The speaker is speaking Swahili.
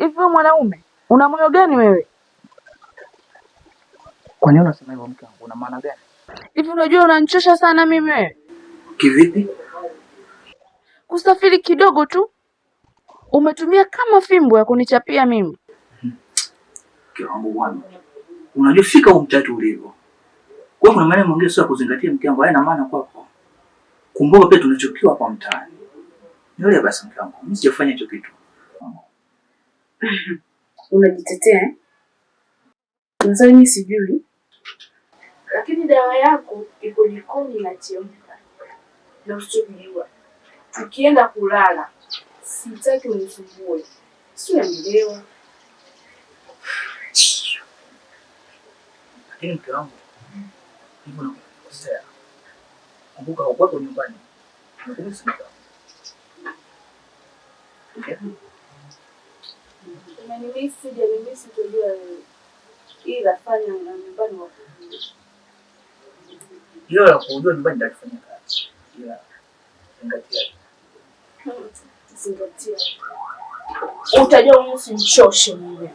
Hivi wewe mwanaume, una moyo gani wewe? Kwa nini unasema hivyo mke wangu? Una maana gani? Hivi unajua unanichosha sana mimi wewe. Kivipi? Kusafiri kidogo tu umetumia kama fimbo ya kunichapia mimi. Mke wangu bwana. Unajua fika umtatu ulivyo. Kwa kuna maana mwingine sio kuzingatia mke wangu, haina maana kwako. Kumbuka pia tunachokiwa hapa mtaani. Yule basi mke wangu, mimi sijafanya hicho kitu. Unajitetea eh? Unasema mimi sijui. Lakini dawa yako iko jikoni na chemka. Na usijua. Ukienda kulala, sitaki unisumbue. Sio nielewa. Lakini mke wangu, hivyo nakukosea. Kumbuka uko nyumbani. Unakumbuka? Nimemisi tujua ila fanya na nyumbani wako. Hiyo la kujua nyumbani nitafanya kazi. Ila zingatia. Utajua mimi simchoshe mimi.